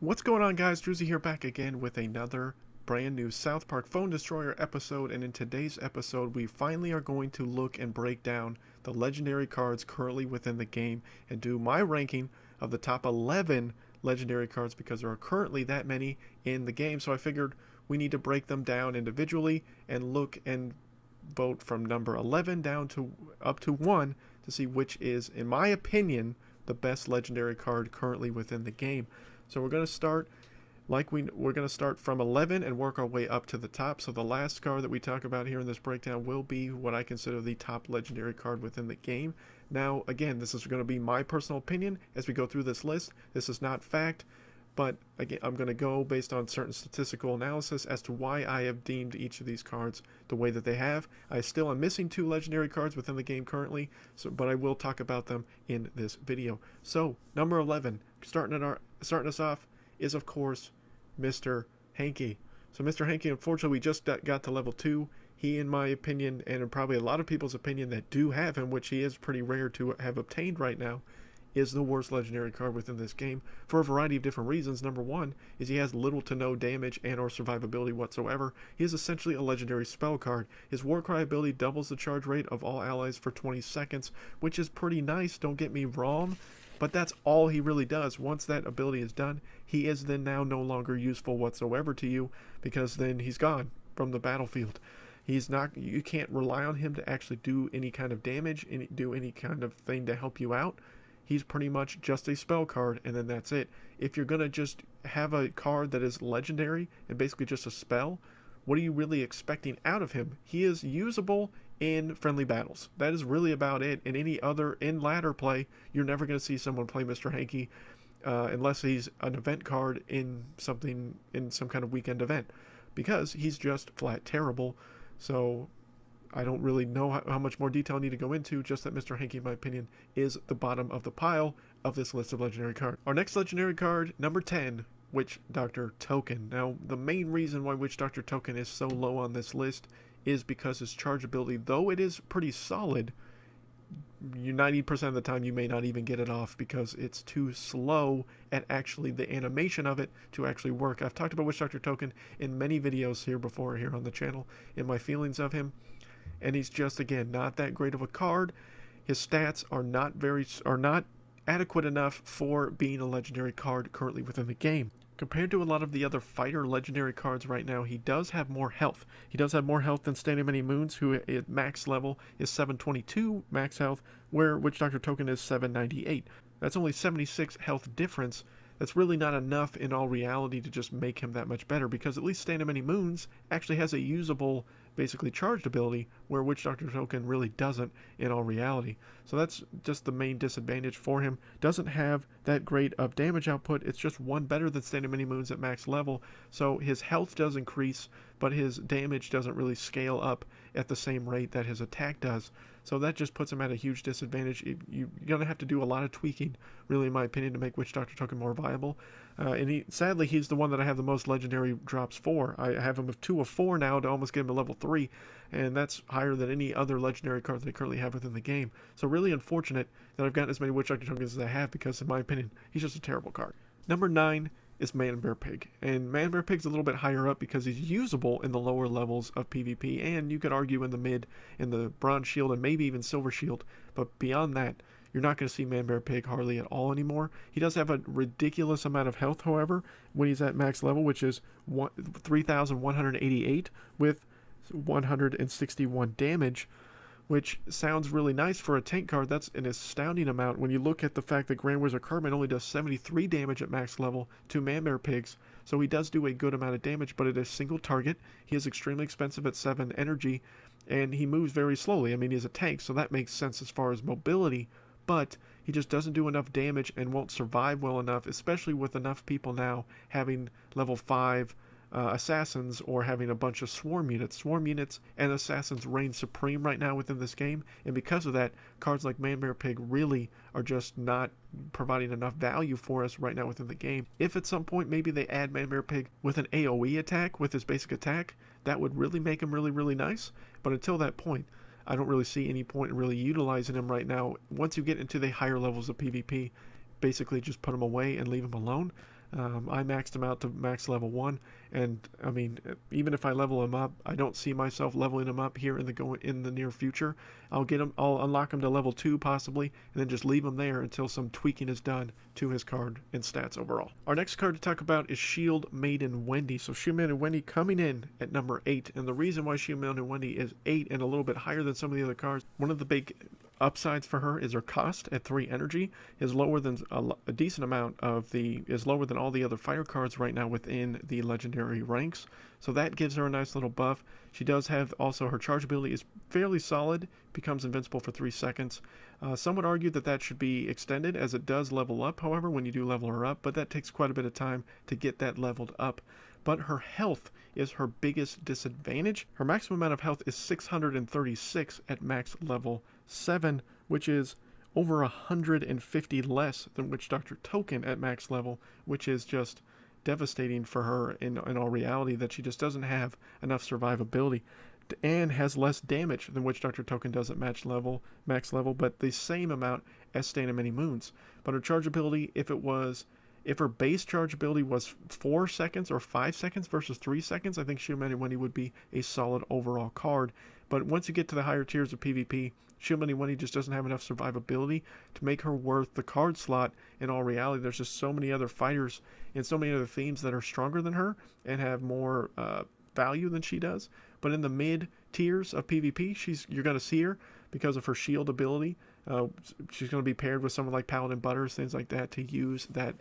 What's going on, guys? Drewzy here, back again with another brand new South Park Phone Destroyer episode, and in today's episode we finally are going to look and break down the legendary cards currently within the game and do my ranking of the top 11 legendary cards, because there are currently that many in the game. So I figured we need to break them down individually and look and vote from number 11 down to up to 1 to see which is, in my opinion, the best legendary card currently within the game. So we're going to start we're going to start from 11 and work our way up to the top. So the last card that we talk about here in this breakdown will be what I consider the top legendary card within the game. Now, again, this is going to be my personal opinion as we go through this list. This is not fact, but again, I'm going to go based on certain statistical analysis as to why I have deemed each of these cards the way that they have. I still am missing 2 legendary cards within the game currently, but I will talk about them in this video. So, number 11, starting us off, is of course Mr. HANKEY. So Mr. HANKEY, unfortunately, we just got to level 2. He, in my opinion, and in probably a lot of people's opinion that do have him, which he is pretty rare to have obtained right now, is the worst legendary card within this game for a variety of different reasons. Number 1 is he has little to no damage and or survivability whatsoever. He is essentially a legendary spell card. His Warcry ability doubles the charge rate of all allies for 20 seconds, which is pretty nice, don't get me wrong, but that's all he really does. Once that ability is done, he is then now no longer useful whatsoever to you, because then he's gone from the battlefield. You can't rely on him to actually do any kind of damage, do any kind of thing to help you out. He's pretty much just a spell card, and then that's it. If you're going to just have a card that is legendary and basically just a spell, what are you really expecting out of him? He is usable in friendly battles. That is really about it. In ladder play, you're never going to see someone play Mr. HANKEY unless he's an event card in some kind of weekend event, because he's just flat terrible. So I don't really know how much more detail I need to go into, just that Mr. HANKEY, in my opinion, is the bottom of the pile of this list of legendary cards. Our next legendary card, number 10, Witch Doctor Token. Now, the main reason why Witch Doctor Token is so low on this list is because his charge ability, though it is pretty solid, 90% of the time you may not even get it off because it's too slow at actually the animation of it to actually work. I've talked about Witch Doctor Token in many videos here before here on the channel in my feelings of him, and he's just, again, not that great of a card. His stats are not adequate enough for being a legendary card currently within the game. Compared to a lot of the other fighter legendary cards right now, he does have more health. He does have more health than Standing Many Moons, who at max level is 722 max health, where Witch Doctor Token is 798. That's only 76 health difference. That's really not enough in all reality to just make him that much better, because at least Standing Many Moons actually has a usable, basically charged ability, where Witch Doctor Token really doesn't in all reality. So that's just the main disadvantage for him. Doesn't have that great of damage output. It's just 1 better than Standing Many Moons at max level. So his health does increase, but his damage doesn't really scale up at the same rate that his attack does. So that just puts him at a huge disadvantage. You're going to have to do a lot of tweaking, really, in my opinion, to make Witch Doctor Token more viable. And sadly, he's the one that I have the most legendary drops for. I have him with 2 of 4 now to almost get him to level 3, and that's higher than any other legendary card that I currently have within the game. So really unfortunate that I've gotten as many Witch Doctor Tokens as I have, because in my opinion, he's just a terrible card. Number 9 is Man Bear Pig, and Man Bear Pig's a little bit higher up because he's usable in the lower levels of PvP, and you could argue in the mid, in the Bronze Shield, and maybe even Silver Shield, but beyond that, you're not going to see Man Bear Pig hardly at all anymore. He does have a ridiculous amount of health, however, when he's at max level, which is 3,188 with 161 damage, which sounds really nice for a tank card. That's an astounding amount when you look at the fact that Grand Wizard CARTMAN only does 73 damage at max level to Man Bear Pigs. So he does do a good amount of damage, but it is single target. He is extremely expensive at 7 energy, and he moves very slowly. I mean, he's a tank, so that makes sense as far as mobility, but he just doesn't do enough damage and won't survive well enough, especially with enough people now having level 5 assassins or having a bunch of swarm units. Swarm units and assassins reign supreme right now within this game, and because of that, cards like Man Bear Pig really are just not providing enough value for us right now within the game. If at some point maybe they add Man Bear Pig with an AoE attack, with his basic attack, that would really make him really, really nice, but until that point, I don't really see any point in really utilizing him right now. Once you get into the higher levels of PvP, basically just put him away and leave him alone. I maxed him out to max level 1, and I mean, even if I level him up, I don't see myself leveling him up here in the near future. I'll unlock him to level 2 possibly, and then just leave him there until some tweaking is done to his card and stats overall. Our next card to talk about is Shield Maiden Wendy. So Shield Maiden Wendy coming in at number 8, and the reason why Shield Maiden Wendy is 8 and a little bit higher than some of the other cards, one of the big upsides for her is her cost at 3 energy is lower than a decent amount of is lower than all the other fighter cards right now within the legendary ranks, so that gives her a nice little buff. She does have also her charge ability is fairly solid, becomes invincible for 3 seconds. Some would argue that that should be extended as it does level up, however, when you do level her up, but that takes quite a bit of time to get that leveled up. But her health is her biggest disadvantage. Her maximum amount of health is 636 at max level 7, which is over 150 less than Witch Doctor Token at max level, which is just devastating for her in all reality, that she just doesn't have enough survivability, and has less damage than Witch Doctor Token does at max level, but the same amount as Stand of Many Moons. But her charge ability, if her base charge ability was 4 seconds or 5 seconds versus 3 seconds, I think Shield Maiden Wendy would be a solid overall card. But once you get to the higher tiers of PvP, Shield Maiden Wendy just doesn't have enough survivability to make her worth the card slot. In all reality, there's just so many other fighters and so many other themes that are stronger than her and have more value than she does. But in the mid tiers of PvP, you're going to see her because of her shield ability. She's going to be paired with someone like Paladin Butters, things like that, to use that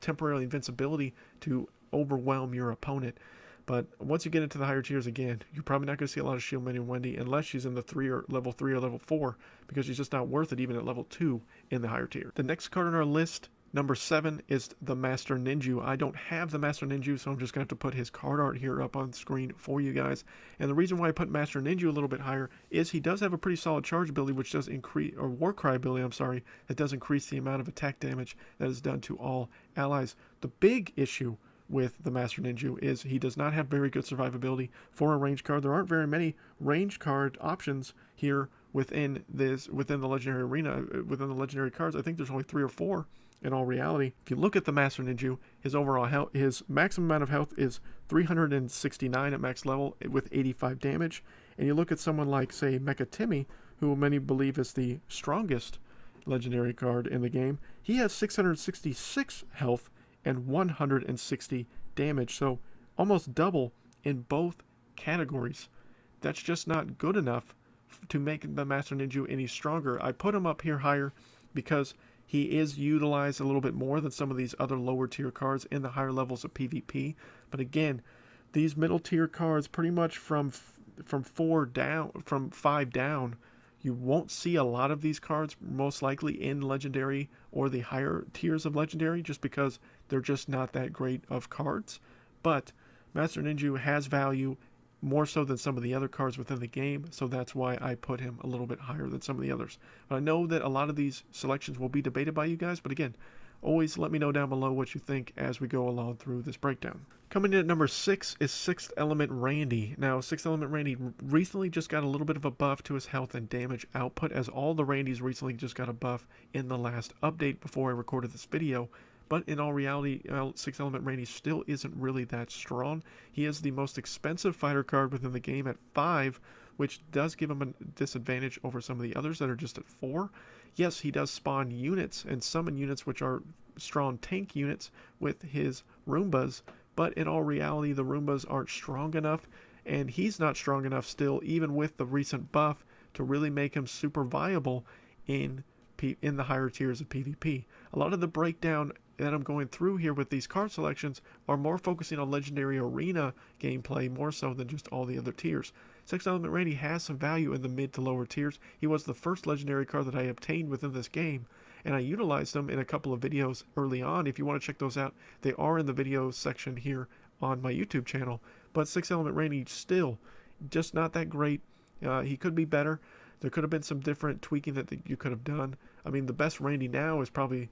temporary invincibility to overwhelm your opponent. But once you get into the higher tiers again, you're probably not going to see a lot of Shield Maiden Wendy unless she's in the level 3 or level 4, because she's just not worth it even at level 2 in the higher tier. The next card on our list, number 7, is the Master Ninjewoo. I don't have the Master Ninjewoo, so I'm just going to have to put his card art here up on screen for you guys. And the reason why I put Master Ninjewoo a little bit higher is he does have a pretty solid charge ability, which does increase, or Warcry ability, I'm sorry, that does increase the amount of attack damage that is done to all allies. The big issue with the Master Ninjewoo is he does not have very good survivability for a range card. There aren't very many range card options here within the legendary arena, within the legendary cards. I think there's only 3 or 4 in all reality. If you look at the Master Ninjewoo, his overall health, his maximum amount of health is 369 at max level with 85 damage. And you look at someone like, say, MECHA TIMMY, who many believe is the strongest legendary card in the game. He has 666 health and 160 damage, so almost double in both categories. That's just not good enough to make the Master Ninjewoo any stronger. I put him up here higher because he is utilized a little bit more than some of these other lower tier cards in the higher levels of PvP. But again, these middle tier cards, pretty much from 5 down, you won't see a lot of these cards most likely in Legendary or the higher tiers of Legendary, just because they're just not that great of cards. But Master Ninjewoo has value more so than some of the other cards within the game, so that's why I put him a little bit higher than some of the others. But I know that a lot of these selections will be debated by you guys, but again, always let me know down below what you think as we go along through this breakdown. Coming in at number 6 is 6th Element Randy. Now, 6th Element Randy recently just got a little bit of a buff to his health and damage output, as all the Randys recently just got a buff in the last update before I recorded this video. But in all reality, 6th Element Randy still isn't really that strong. He is the most expensive fighter card within the game at 5, which does give him a disadvantage over some of the others that are just at 4. Yes, he does spawn units and summon units which are strong tank units with his Roombas, but in all reality, the Roombas aren't strong enough, and he's not strong enough still, even with the recent buff, to really make him super viable in the higher tiers of PvP. A lot of the breakdown that I'm going through here with these card selections are more focusing on Legendary Arena gameplay more so than just all the other tiers. 6th Element Randy has some value in the mid to lower tiers. He was the first Legendary card that I obtained within this game, and I utilized them in a couple of videos early on. If you want to check those out, they are in the video section here on my YouTube channel. But 6th Element Randy still just not that great. He could be better. There could have been some different tweaking that you could have done. I mean, the best Randy now is probably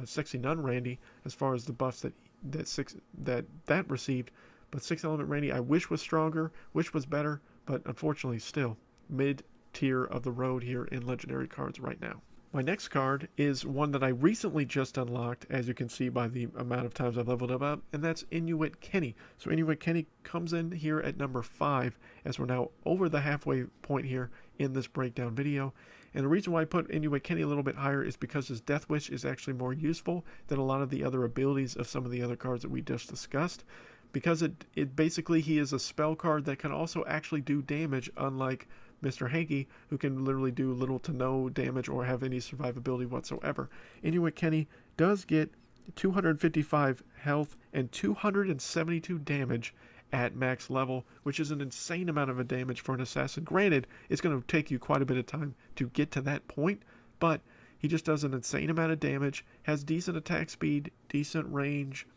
Sexy Nun Randy, as far as the buffs that received. But 6th Element Randy I wish was stronger, wish was better, but unfortunately still mid tier of the road here in Legendary cards right now. My next card is one that I recently just unlocked, as you can see by the amount of times I've leveled him up, and that's Inuit Kenny. So Inuit Kenny comes in here at number 5, as we're now over the halfway point here in this breakdown video. And the reason why I put Inuit Kenny a little bit higher is because his Death Wish is actually more useful than a lot of the other abilities of some of the other cards that we just discussed. Because it basically, he is a spell card that can also actually do damage, unlike Mr. HANKEY, who can literally do little to no damage or have any survivability whatsoever. Inuit Kenny does get 255 health and 272 damage at max level, which is an insane amount of a damage for an assassin. Granted, it's going to take you quite a bit of time to get to that point, but he just does an insane amount of damage, has decent attack speed, decent range,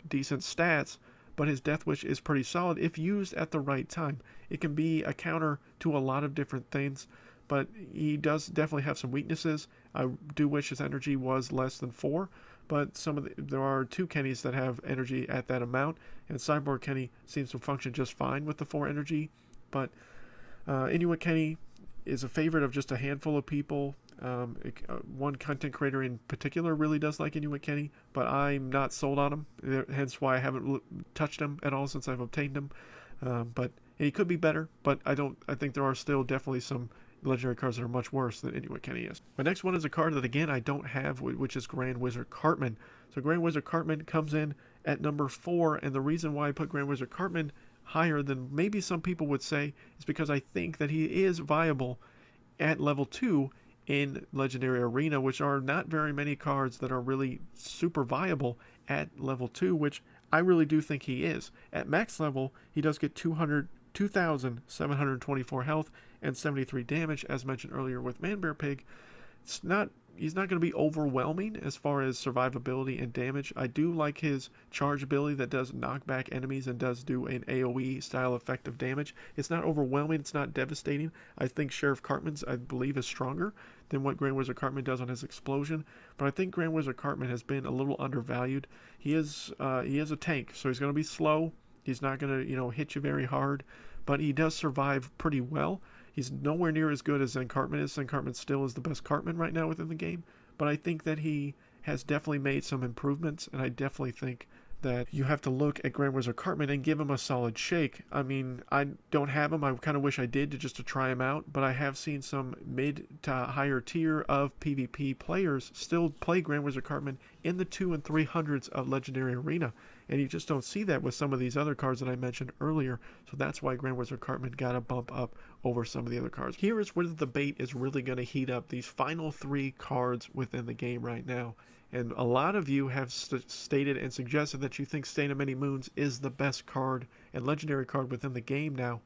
decent stats, but his Death Wish is pretty solid if used at the right time. It can be a counter to a lot of different things, but he does definitely have some weaknesses. I do wish his energy was less than 4, but there are 2 Kennys that have energy at that amount, and Cyborg Kenny seems to function just fine with the 4 energy. But Inuit Kenny is a favorite of just a handful of people. One content creator in particular really does like Inuit Kenny, but I'm not sold on him, hence why I haven't touched him at all since I've obtained him. But he could be better, but I think there are still definitely some legendary cards that are much worse than Inuit Kenny is. My next one is a card that again I don't have, which is Grand Wizard Cartman. So Grand Wizard Cartman comes in at number 4, and the reason why I put Grand Wizard Cartman higher than maybe some people would say is because I think that he is viable at level 2 in Legendary Arena, which are not very many cards that are really super viable at level 2, which I really do think he is. At max level, he does get 2,724 health and 73 damage, as mentioned earlier with Man-Bear Pig. He's not going to be overwhelming as far as survivability and damage. I do like his charge ability that does knock back enemies and does do an AoE style effective damage. It's not overwhelming, it's not devastating. I think Sheriff Cartman's, I believe, is stronger than what Grand Wizard Cartman does on his explosion, but I think Grand Wizard Cartman has been a little undervalued. He is a tank, so he's going to be slow. He's not going to, hit you very hard, but he does survive pretty well. He's nowhere near as good as Zen Cartman is. Zen Cartman still is the best Cartman right now within the game, but I think that he has definitely made some improvements, and I definitely think that you have to look at Grand Wizard Cartman and give him a solid shake. I mean, I don't have him. I kind of wish I did just to try him out, but I have seen some mid to higher tier of PvP players still play Grand Wizard Cartman in the 200s and 300s of Legendary Arena, and you just don't see that with some of these other cards that I mentioned earlier, so that's why Grand Wizard Cartman got a bump up over some of the other cards. Here is where the debate is really going to heat up, these final 3 cards within the game right now. And a lot of you have stated and suggested that you think Stain of Many Moons is the best card and legendary card within the game now.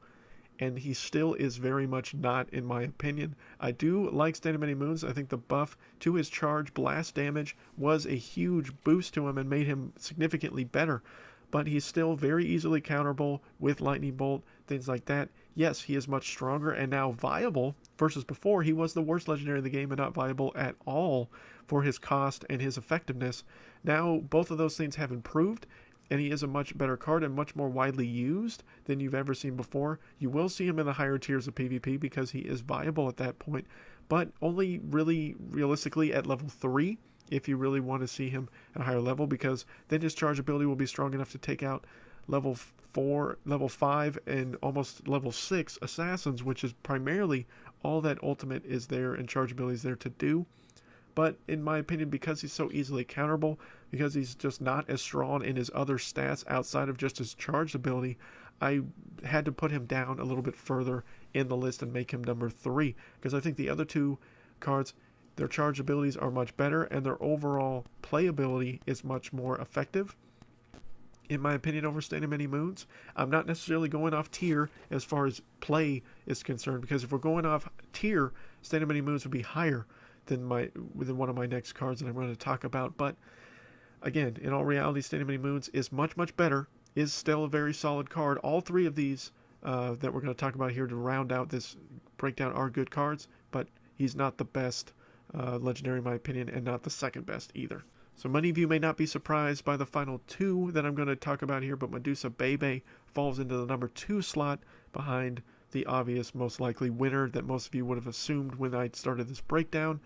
And he still is very much not, in my opinion. I do like Stain of Many Moons. I think the buff to his charge blast damage was a huge boost to him and made him significantly better. But he's still very easily counterable with Lightning Bolt, things like that. Yes, he is much stronger and now viable versus before. He was the worst legendary in the game and not viable at all for his cost and his effectiveness. Now both of those things have improved, and he is a much better card and much more widely used than you've ever seen before. You will see him in the higher tiers of PvP because he is viable at that point, but only really realistically at level 3 if you really want to see him at a higher level, because then his charge ability will be strong enough to take out level 4, level 5, and almost level 6 assassins, which is primarily all that ultimate is there and charge ability is there to do. But in my opinion, because he's so easily counterable, because he's just not as strong in his other stats outside of just his charge ability, I had to put him down a little bit further in the list and make him number 3, because I think the other 2 cards, their charge abilities are much better and their overall playability is much more effective, in my opinion, over Stain of Many Moons. I'm not necessarily going off tier as far as play is concerned, because if we're going off tier, Stain of Many Moons would be higher than one of my next cards that I'm going to talk about. But again, in all reality, Stain of Many Moons is much, much better, is still a very solid card. All 3 of these that we're going to talk about here to round out this breakdown are good cards, but he's not the best legendary in my opinion, and not the second best either. So many of you may not be surprised by the final 2 that I'm going to talk about here, but Medusa Bebe falls into the number 2 slot behind the obvious, most likely winner that most of you would have assumed when I started this breakdown.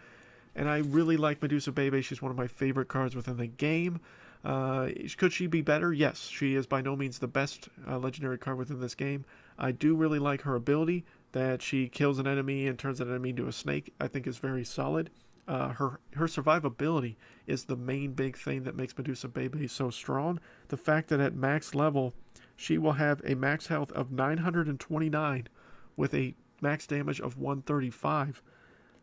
And I really like Medusa Bebe. She's one of my favorite cards within the game. Could she be better? Yes, she is by no means the best legendary card within this game. I do really like her ability that she kills an enemy and turns an enemy into a snake. I think is very solid. Her survivability is the main big thing that makes Medusa Bebe so strong. The fact that at max level, she will have a max health of 929 with a max damage of 135.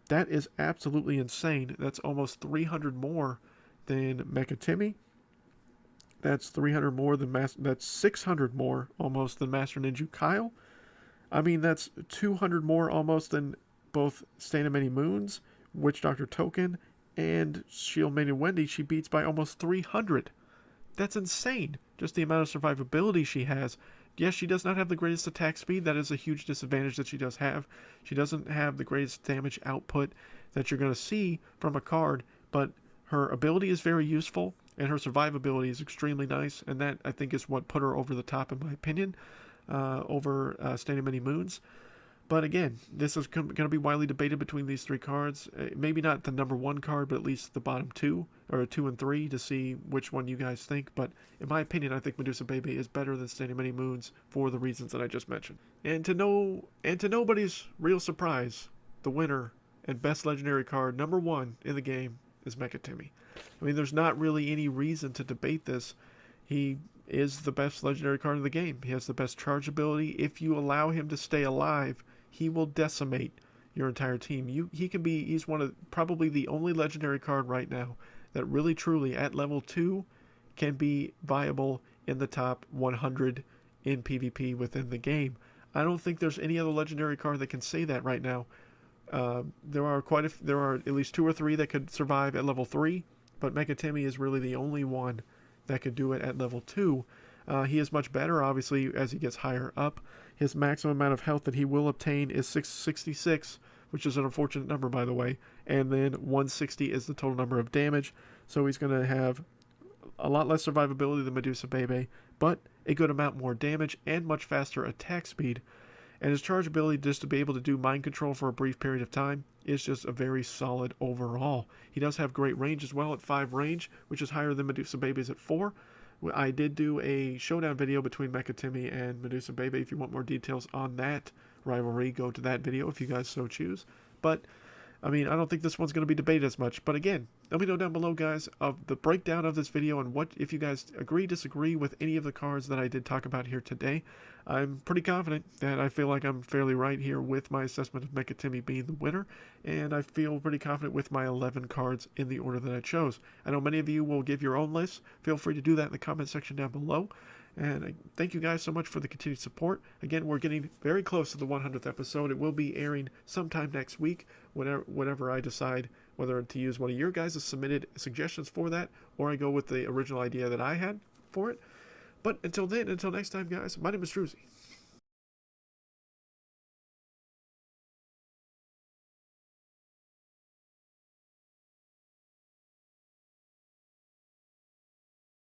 That is absolutely insane. That's almost 300 more than Mecha Timmy. That's 300 more than that's 600 more almost than Master Ninja Kyle. I mean, that's 200 more almost than both Stand of Many Moons, Witch Doctor Token, and Shieldmaiden Wendy. She beats by almost 300. That's insane. Just the amount of survivability she has. Yes, she does not have the greatest attack speed. That is a huge disadvantage that she does have. She doesn't have the greatest damage output that you're going to see from a card, but her ability is very useful, and her survivability is extremely nice, and that, I think, is what put her over the top, in my opinion, over Stand of Many Moons. But again, this is going to be widely debated between these three cards. Maybe not the number one card, but at least the bottom two, or 2 and 3, to see which one you guys think. But in my opinion, I think Medusa Bebe is better than Stand of Many Moons for the reasons that I just mentioned. And to nobody's real surprise, the winner and best legendary card, number 1 in the game, is Mecha Timmy. I mean, there's not really any reason to debate this. He is the best legendary card in the game. He has the best charge ability. If you allow him to stay alive, he will decimate your entire team. He's one of probably the only legendary card right now that really truly at level 2 can be viable in the top 100 in PvP within the game. I don't think there's any other legendary card that can say that right now. There are at least 2 or 3 that could survive at level 3, but Mecha Timmy is really the only one that could do it at level 2. He is much better, obviously, as he gets higher up. His maximum amount of health that he will obtain is 666, which is an unfortunate number, by the way. And then 160 is the total number of damage. So he's going to have a lot less survivability than Medusa Bebe, but a good amount more damage and much faster attack speed. And his charge ability, just to be able to do mind control for a brief period of time, is just a very solid overall. He does have great range as well at 5 range, which is higher than Medusa Bebe's at 4. I did do a showdown video between Mecha Timmy and Medusa Bebe. If you want more details on that rivalry, go to that video if you guys so choose. But, I mean, I don't think this one's going to be debated as much. But again, let me know down below, guys, of the breakdown of this video and what, if you guys agree, disagree with any of the cards that I did talk about here today. I'm pretty confident that I feel like I'm fairly right here with my assessment of Mecha Timmy being the winner, and I feel pretty confident with my 11 cards in the order that I chose. I know many of you will give your own lists. Feel free to do that in the comment section down below. And I thank you guys so much for the continued support. Again, we're getting very close to the 100th episode. It will be airing sometime next week, whenever I decide whether to use one of your guys' submitted suggestions for that, or I go with the original idea that I had for it. But until then, until next time, guys, my name is Drewzy.